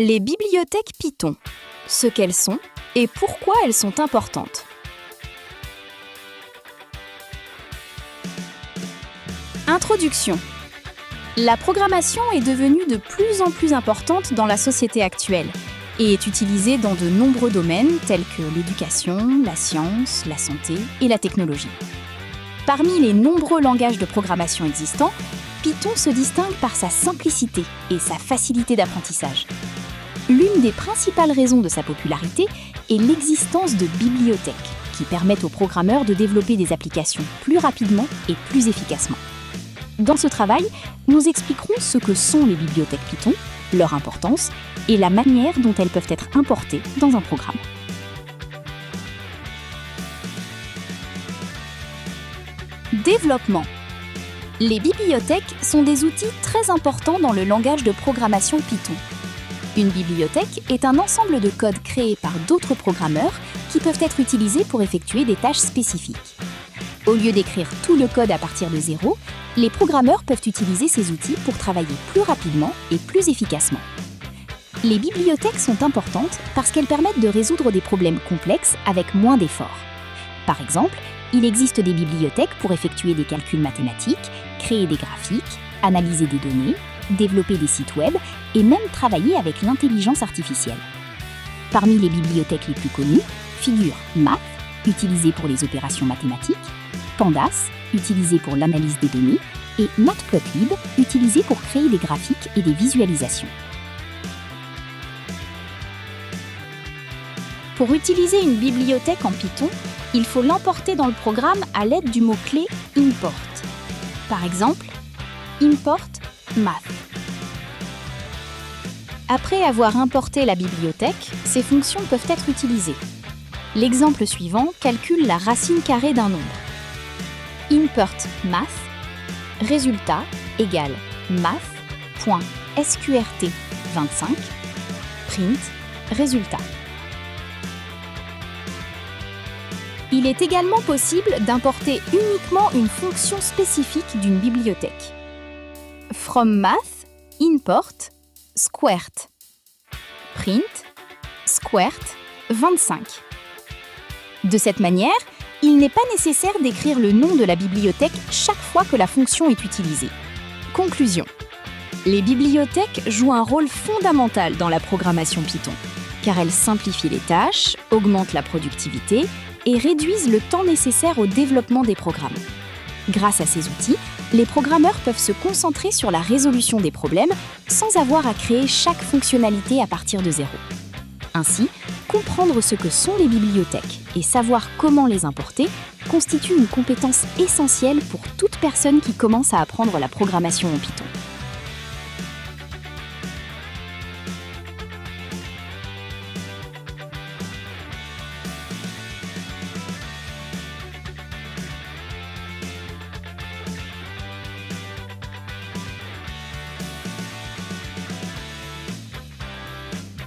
Les bibliothèques Python, ce qu'elles sont et pourquoi elles sont importantes. Introduction. La programmation est devenue de plus en plus importante dans la société actuelle et est utilisée dans de nombreux domaines tels que l'éducation, la science, la santé et la technologie. Parmi les nombreux langages de programmation existants, Python se distingue par sa simplicité et sa facilité d'apprentissage. L'une des principales raisons de sa popularité est l'existence de bibliothèques qui permettent aux programmeurs de développer des applications plus rapidement et plus efficacement. Dans ce travail, nous expliquerons ce que sont les bibliothèques Python, leur importance et la manière dont elles peuvent être importées dans un programme. Développement. Les bibliothèques sont des outils très importants dans le langage de programmation Python. Une bibliothèque est un ensemble de codes créés par d'autres programmeurs qui peuvent être utilisés pour effectuer des tâches spécifiques. Au lieu d'écrire tout le code à partir de zéro, les programmeurs peuvent utiliser ces outils pour travailler plus rapidement et plus efficacement. Les bibliothèques sont importantes parce qu'elles permettent de résoudre des problèmes complexes avec moins d'efforts. Par exemple, il existe des bibliothèques pour effectuer des calculs mathématiques, créer des graphiques, analyser des données, développer des sites web et même travailler avec l'intelligence artificielle. Parmi les bibliothèques les plus connues figurent Math, utilisée pour les opérations mathématiques, Pandas, utilisé pour l'analyse des données, et Matplotlib, utilisé pour créer des graphiques et des visualisations. Pour utiliser une bibliothèque en Python, il faut l'importer dans le programme à l'aide du mot-clé import. Par exemple, import math. Après avoir importé la bibliothèque, ces fonctions peuvent être utilisées. L'exemple suivant calcule la racine carrée d'un nombre. Import math, résultat égale math.sqrt25, print, résultat. Il est également possible d'importer uniquement une fonction spécifique d'une bibliothèque. From math, import squared, print squared25. De cette manière, il n'est pas nécessaire d'écrire le nom de la bibliothèque chaque fois que la fonction est utilisée. Conclusion. Les bibliothèques jouent un rôle fondamental dans la programmation Python, car elles simplifient les tâches, augmentent la productivité et réduisent le temps nécessaire au développement des programmes. Grâce à ces outils, les programmeurs peuvent se concentrer sur la résolution des problèmes sans avoir à créer chaque fonctionnalité à partir de zéro. Ainsi, comprendre ce que sont les bibliothèques et savoir comment les importer constitue une compétence essentielle pour toute personne qui commence à apprendre la programmation en Python.